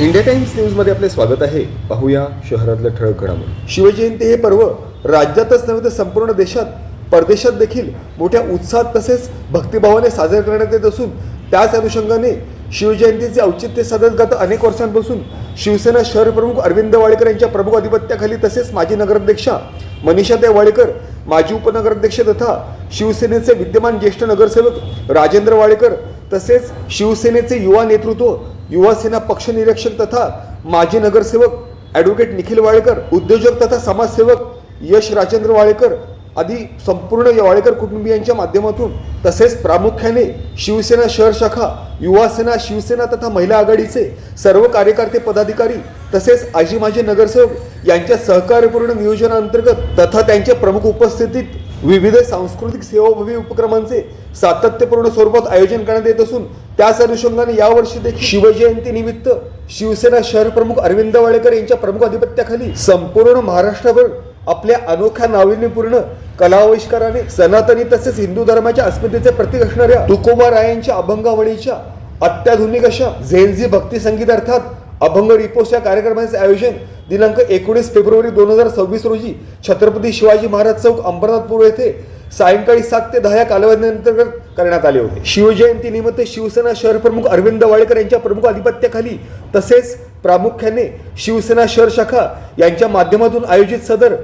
India times न्यूजमध्ये आपले स्वागत आहे. पाहूया शहरातलं ठळक घडामोडी. शिवजयंती हे पर्व राज्यातच नव्हे तर संपूर्ण देशात, परदेशात देखील मोठ्या उत्साहात तसेच भक्तिभावाने साजरे करण्यात येत असून त्याच अनुषंगाने शिवजयंतीचे औचित्य साधत गत अनेक वर्षांपासून शिवसेना शहर प्रमुख अरविंद वाळकर यांच्या प्रमुख अधिपत्याखाली तसेच माजी नगराध्यक्षा मनीषाताई वाळकर, माजी उपनगराध्यक्ष तथा शिवसेनेचे विद्यमान ज्येष्ठ नगरसेवक राजेंद्र वाळकर तसेच शिवसेनेचे युवा नेतृत्व, युवा सेना पक्ष निरीक्षक तथा माजी नगरसेवक ॲडव्होकेट निखिल वाळकर, उद्योजक तथा समाजसेवक यश राजेंद्र वाळकर आदी संपूर्ण या वाळकर कुटुंबियांच्या माध्यमातून तसेच प्रामुख्याने शिवसेना शहर शाखा, युवा सेना, शिवसेना तथा महिला आघाडीचे सर्व कार्यकर्ते पदाधिकारी तसेच आजी माजी नगरसेवक यांच्या सहकार्यपूर्ण नियोजनाअंतर्गत तथा त्यांच्या प्रमुख उपस्थितीत विविध सांस्कृतिक सेवाभावी उपक्रमांचे सातत्यपूर्ण स्वरूपात आयोजन करण्यात येत असून त्याच अनुषंगाने यावर्षी देखील शिवजयंती निमित्त शिवसेना शहर प्रमुख अरविंद वाळकर यांच्या प्रमुख अधिपत्याखाली संपूर्ण महाराष्ट्रभर आपल्या अनोख्या नाविन्यपूर्ण कलाविष्काराने सनातनी तसेच हिंदू धर्माच्या अस्मितेचे प्रतीक असणाऱ्या तुकोबा रायांच्या अभंगावळीच्या अत्याधुनिक अशा झेनझी भक्ती संगीत अर्थात अभंग रिपोस या कार्यक्रमाचे आयोजन दिनांक 19 फेब्रुवारी 2026 रोजी छत्रपती शिवाजी महाराज चौक अंबरनाथपूर येथे सायंकाळी 7 ते 10 या कालावधीअंतर्गत करण्यात आले होते. शिवजयंती निमित्त शिवसेना शहर प्रमुख अरविंद वाळकर यांच्या प्रमुख अधिपत्याखाली तसेच प्रामुख्याने शिवसेना शहर शाखा यांच्या माध्यमातून आयोजित सदर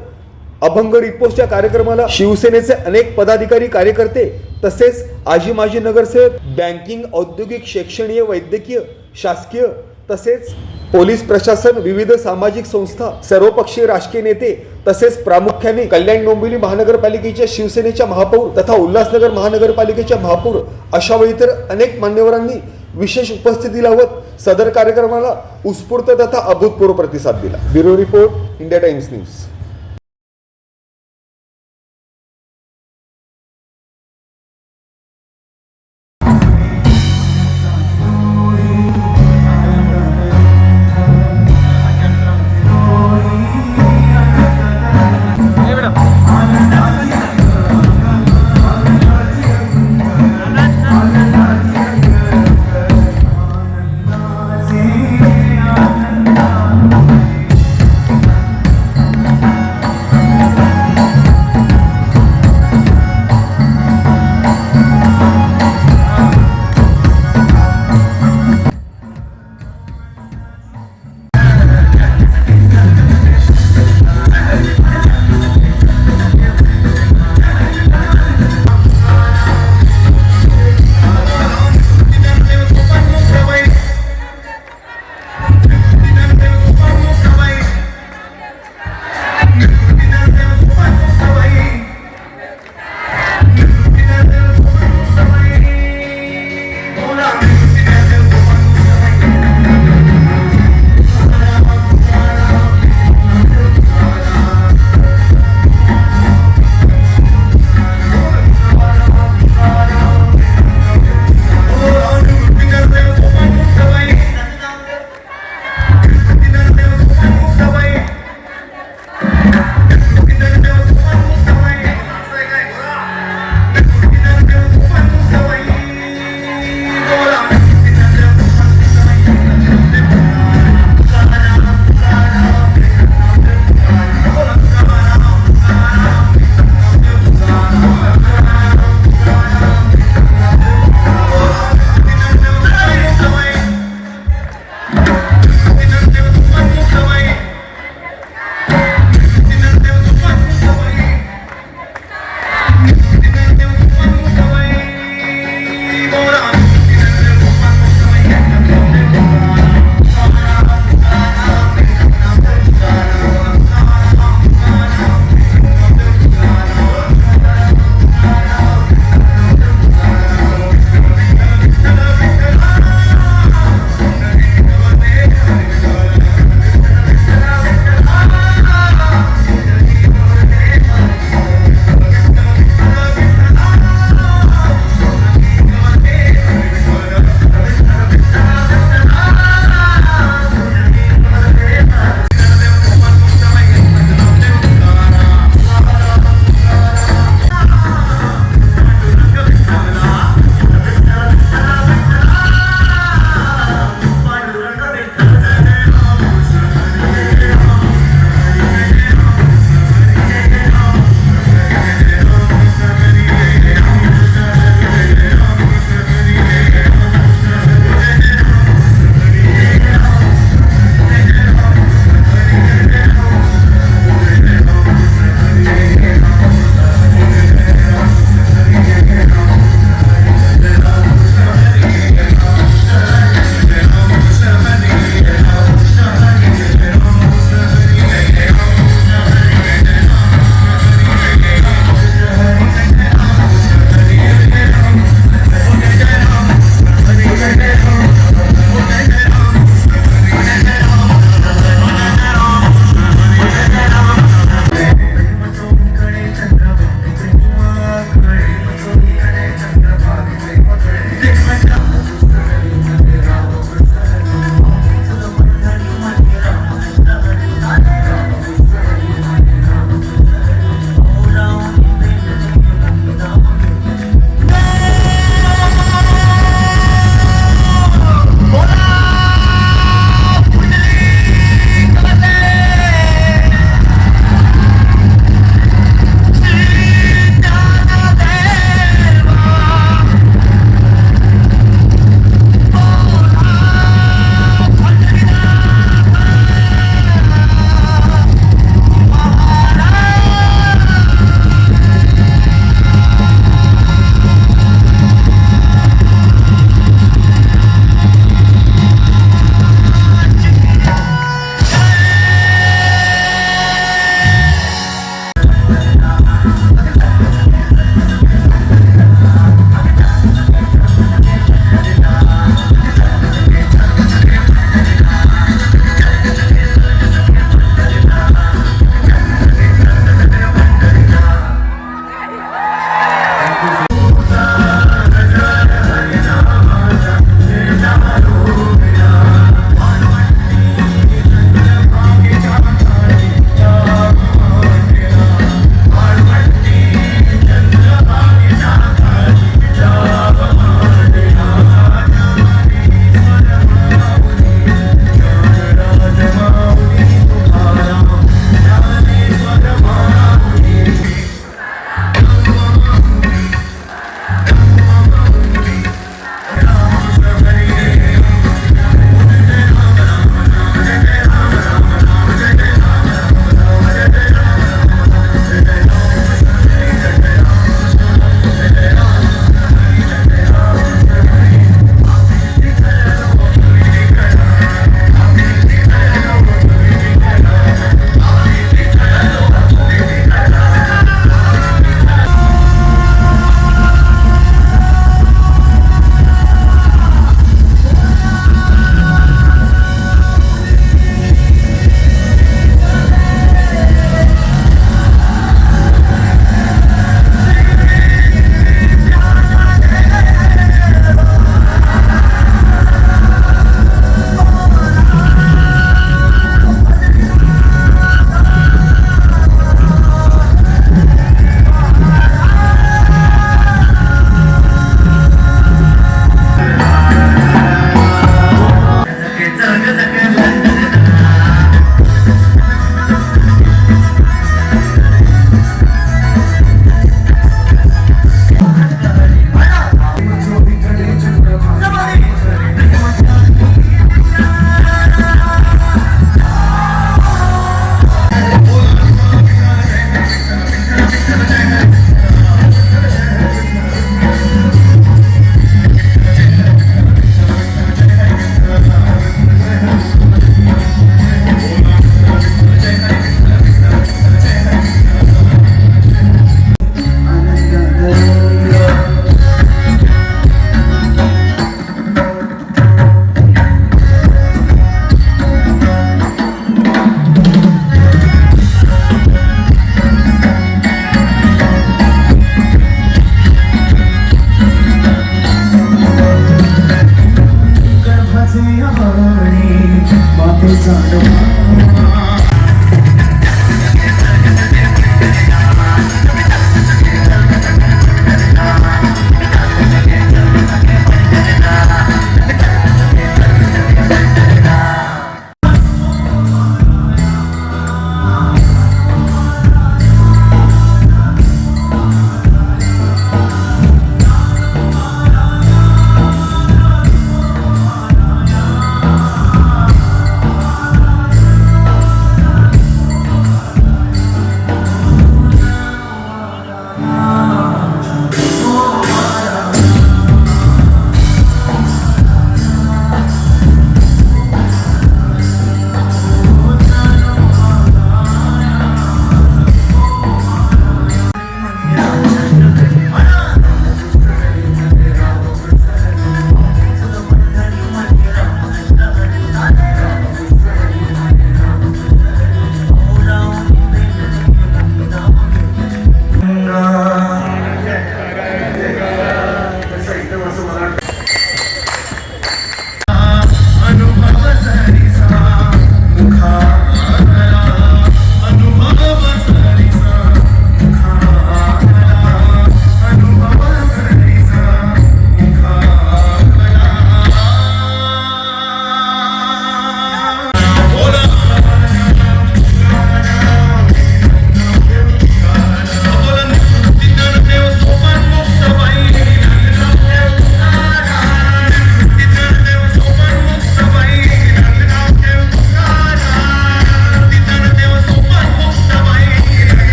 अभंग रिपोसच्या कार्यक्रमाला शिवसेनेचे अनेक पदाधिकारी, कार्यकर्ते तसेच आजी माजी नगरसेवक, बँकिंग, औद्योगिक, शैक्षणिक, वैद्यकीय, शासकीय तसेच पोलीस प्रशासन, विविध सामाजिक संस्था, सर्वपक्षीय राजकीय नेते तसेच प्रामुख्याने कल्याण डोंबिवली महानगरपालिकेच्या शिवसेनेच्या महापौर तथा उल्हासनगर महानगरपालिकेच्या महापौर अशा व इतर अनेक मान्यवरांनी विशेष उपस्थिती लावत सदर कार्यक्रमाला उत्स्फूर्त तथा अभूतपूर्व प्रतिसाद दिला. Bureau report, India times news.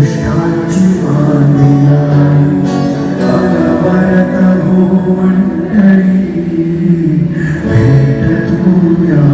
कष्टाची बांधिला अनवरत भूमंडळी भेट तुया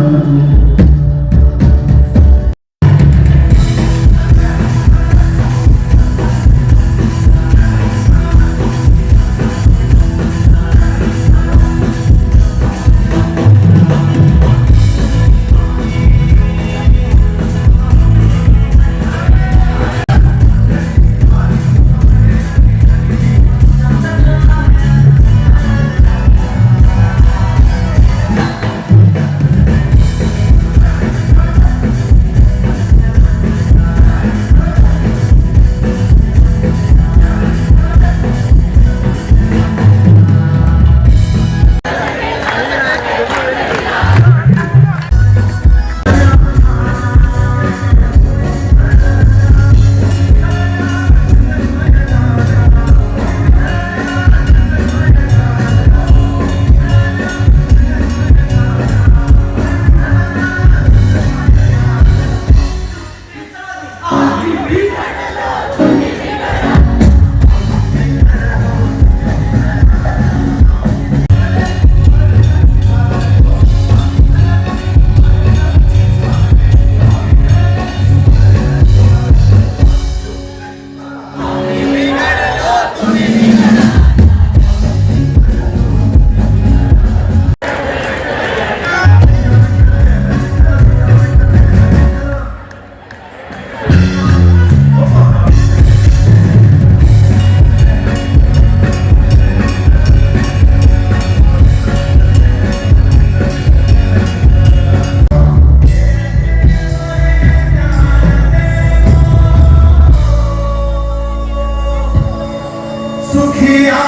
सुखिया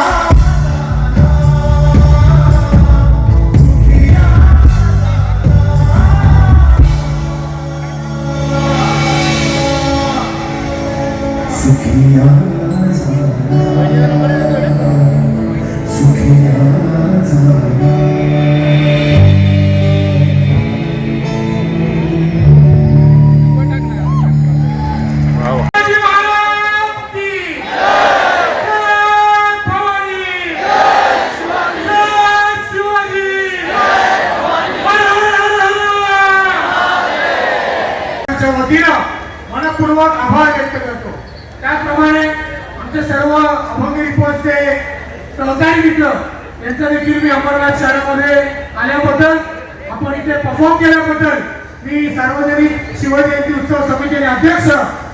सुखिया वतीनं मनपूर्वक आभार व्यक्त करतो। त्याचप्रमाणे आमचे सर्व अभंग रिपोर्टचे सहकारी मित्र यांचा देखील मी अंबरनाथ शहरामध्ये आल्याबद्दल आपण इथे परफॉर्म केल्याबद्दल मी सार्वजनिक शिवजयंती उत्सव समितीचे अध्यक्ष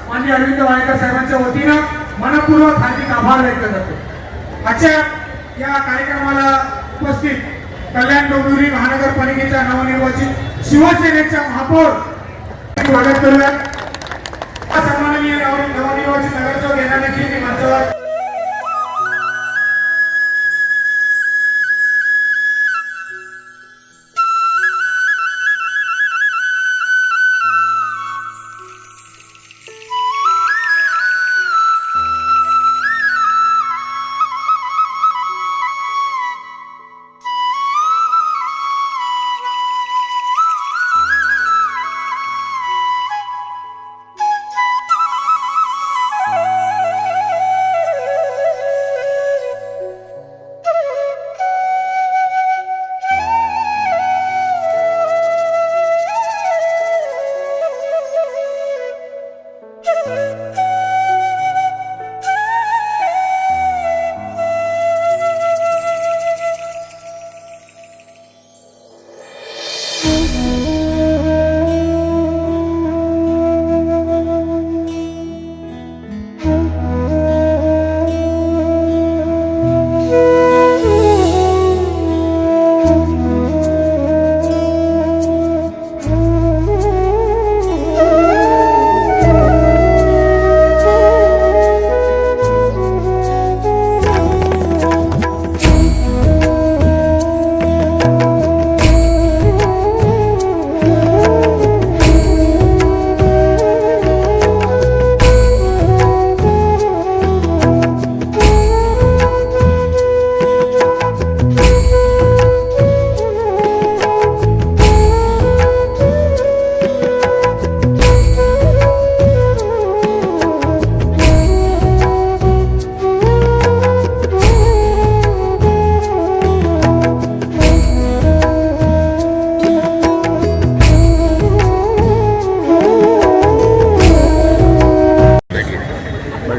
माननीय अरविंद वायकर साहेबांच्या वतीनं मनपूर्वक हार्दिक आभार व्यक्त करतो। आजच्या या कार्यक्रमाला उपस्थित कल्याण डोंबिवली महानगरपालिकेच्या नवनिर्वाचित शिवसेनेच्या महापौर स्वागत करूया। सन्माननीय नवनिर्वाचित नगरसेवक यांना देखील मी मंचावर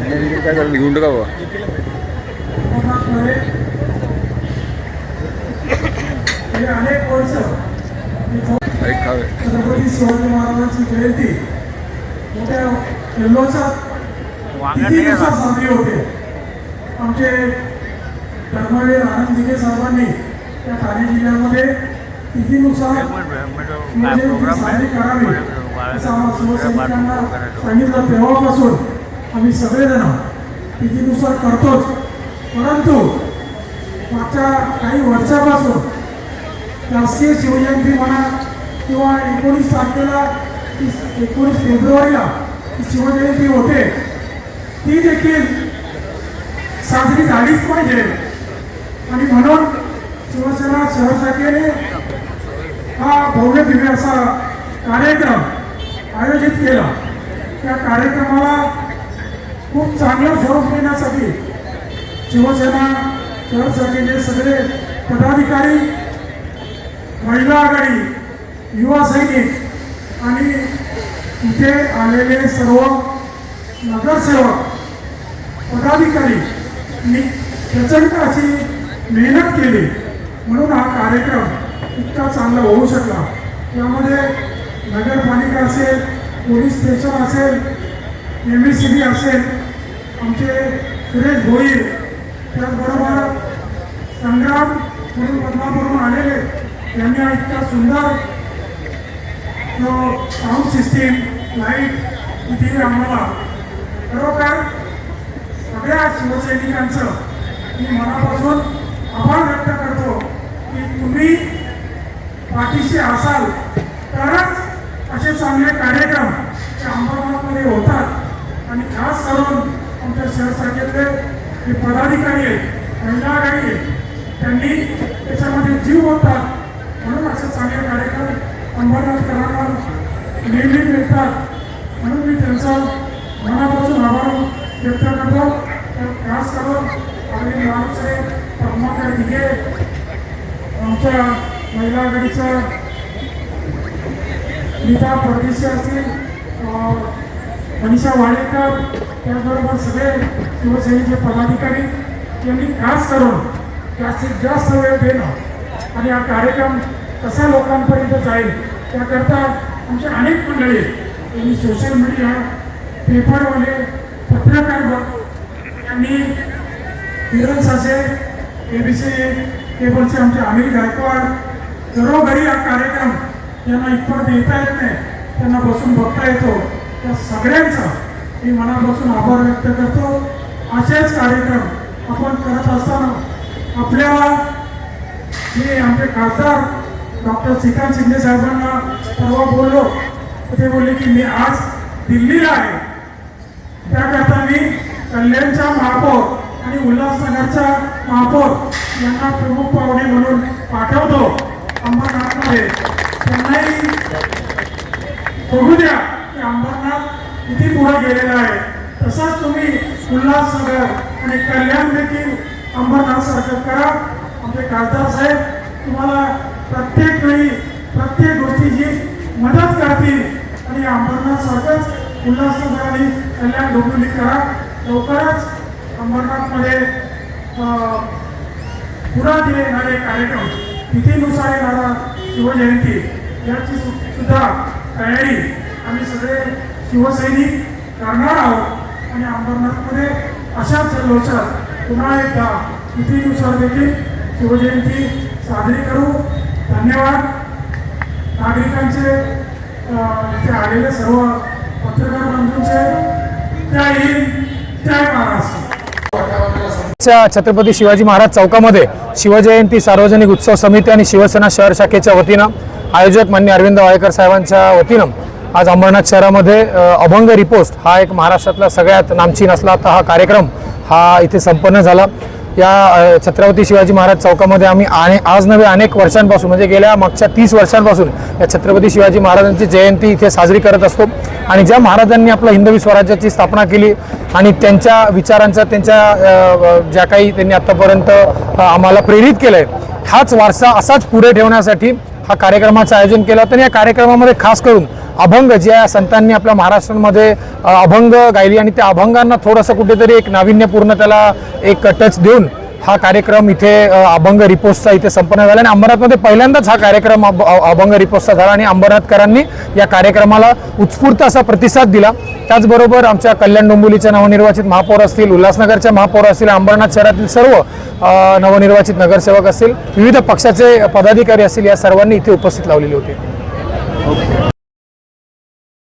काय झालं घेऊन टाका बाबा. अंबरनाथमध्ये गेली अनेक वर्ष ऐक खावे. छत्रपती शिवाजी महाराजांची जयंती मोठ्या जल्लोषात किती दिवसात साजरी होते. आमचे धर्मवीर आनंद दिघे साहेबांनी त्या ठाणे जिल्ह्यामध्ये तिथीनुसार शिवजयंती साजरी करावी असं आम्हाला शिवसैनिकांना सांगितलं. तेव्हापासून आम्ही सगळेजण तिथीनुसार करतोच. परंतु मागच्या काही वर्षापासून राष्ट्रीय शिवजयंती म्हणा किंवा 19 तारखेला 19 फेब्रुवारीला शिवजयंती होते ती देखील साजरी झालीच पाहिजे. आणि म्हणून शिवसेना शहर शाखेने हा भव्य दिव्य असा कार्यक्रम आयोजित केला. त्या कार्यक्रमाला खूप चांगलं स्वरूप देण्यासाठी शिवसेना शहर शाखेचे सगळे पदाधिकारी, महिला आघाडी, युवा सैनिक आणि इथे आलेले सर्व नगरसेवक पदाधिकारी प्रचंड अशी मेहनत केली. म्हणून हा कार्यक्रम इतका चांगला होऊ शकला. यामध्ये नगरपालिका असेल, पोलीस स्टेशन असेल, MSCB असेल, आमचे सुरेश भोईर, त्याचबरोबर संग्राम म्हणून बदलापूरहून आलेले यांनी हा इतका सुंदर साऊंड सिस्टीम, लाईट इथे आम्हाला खरोखर सगळ्या शिवसैनिकांचं मी मनापासून आभार व्यक्त करतो की तुम्ही पाठीशी असाल तरच असे चांगले कार्यक्रम ते अंबरनाथमध्ये होतात. आणि खास करून आमच्या शहर शाखेतले जे पदाधिकारी आहेत, महिला आघाडी आहेत, त्यांनी त्याच्यामध्ये जीव होतात. म्हणून असे चांगले कार्यक्रम अंबरनाथकरांना नेहमी मिळतात. म्हणून मी त्यांचा मनापासून आभार व्यक्त करतो. तर खास करून अरविंद लालसे, पद्माकर दिघे, आमच्या महिला आघाडीच्या नीता परदेशी असतील, मनीषा वाडेकर, त्याचबरोबर सगळे शिवसेनेचे पदाधिकारी यांनी खास करून जास्तीत जास्त वेळ देणं आणि हा कार्यक्रम कसा लोकांपर्यंत जाईल त्याकरता आमचे अनेक मंडळी यांनी सोशल मीडिया, पेपरवाले, पत्रकार यांनी किरण सासे, ABC केबलचे आमचे अनिल गायकवाड घरोघरी हा कार्यक्रम यांना इथपर्यंत येता येत नाही, त्यांना बसून बघता येतो. त्या सगळ्यांचा मी मनापासून आभार व्यक्त करतो. असेच कार्यक्रम आपण करत असताना आपल्याला मी आमचे खासदार डॉक्टर श्रीकांत शिंदे साहेबांना परवा बोललो, ते बोलले की मी आज दिल्लीला आहे, त्याकरता मी कल्याणच्या महापौर आणि उल्हासनगरच्या महापौर यांना प्रमुख पाहुणे म्हणून पाठवतो अंबरनाथमध्ये. त्यांनाही बघू द्या की अंबरनाथ किती पुढे गेलेला आहे. तसंच तुम्ही उल्हासनगर आणि कल्याण देखील अंबरनाथसारखं करा. आमचे खासदार साहेब तुम्हाला प्रत्येक वेळी प्रत्येक गोष्टीची मदत करतील आणि अंबरनाथसारखंच उल्हासनगर आणि कल्याण डोंबिवली करा. लवकरच अंबरनाथमध्ये पुरात येणारे कार्यक्रम, तिथीनुसार येणारा शिवजयंती याची सुद्धा तयारी आम्ही सगळे शिवसैनिक करणार आहोत. आणि अंबरनाथमध्ये अशाच जल्लोषात पुन्हा एकदा तिथीनुसार देखील शिवजयंती साजरी करू. धन्यवाद. नागरिकांचे, इथे आलेले सर्व पत्रकार बंधूंचे जय हिंद, जय महाराष्ट्र. छत्रपती शिवाजी महाराज चौकामध्ये शिवजयंती सार्वजनिक उत्सव समिती आणि शिवसेना शहर शाखेच्या वतीनं आयोजक मान्य अरविंद वाडेकर साहेबांच्या वतीनं आज अंबरनाथ शहरामध्ये अभंग रिपोस्ट हा एक महाराष्ट्रातला सगळ्यात नामचीन असला तर हा कार्यक्रम हा इथे संपन्न झाला. या छत्रपती शिवाजी महाराज चौकामध्ये आम्ही आज नव्हे अनेक वर्षांपासून म्हणजे गेल्या मागच्या 30 वर्षांपासून या छत्रपती शिवाजी महाराजांची जयंती इथे साजरी करत असतो. आणि ज्या महाराजांनी आपलं हिंदवी स्वराज्याची स्थापना केली आणि त्यांच्या विचारांचा, त्यांच्या ज्या काही त्यांनी आत्तापर्यंत आम्हाला प्रेरित केलं आहे, हाच वारसा असाच पुढे ठेवण्यासाठी हा कार्यक्रमाचं आयोजन केलं होतं. आणि या कार्यक्रमामध्ये खास करून अभंग ज्या संतांनी आपल्या महाराष्ट्रामध्ये अभंग गायली आणि त्या अभंगांना थोडंसं कुठेतरी एक नाविन्यपूर्ण त्याला एक टच देऊन हा कार्यक्रम इथे अभंग रिपोजचा इथे संपन्न झाला आणि अंबरनाथमध्ये पहिल्यांदाच हा कार्यक्रम अभंग रिपोजचा झाला आणि अंबरनाथकरांनी या कार्यक्रमाला उत्स्फूर्त असा प्रतिसाद दिला. त्याचबरोबर आमच्या कल्याण डोंबिवलीच्या नवनिर्वाचित महापौर असतील, उल्हासनगरच्या महापौर असतील, अंबरनाथ शहरातील सर्व नवनिर्वाचित नगरसेवक असतील, विविध पक्षाचे पदाधिकारी असतील, या सर्वांनी इथे उपस्थित लावलेले होते.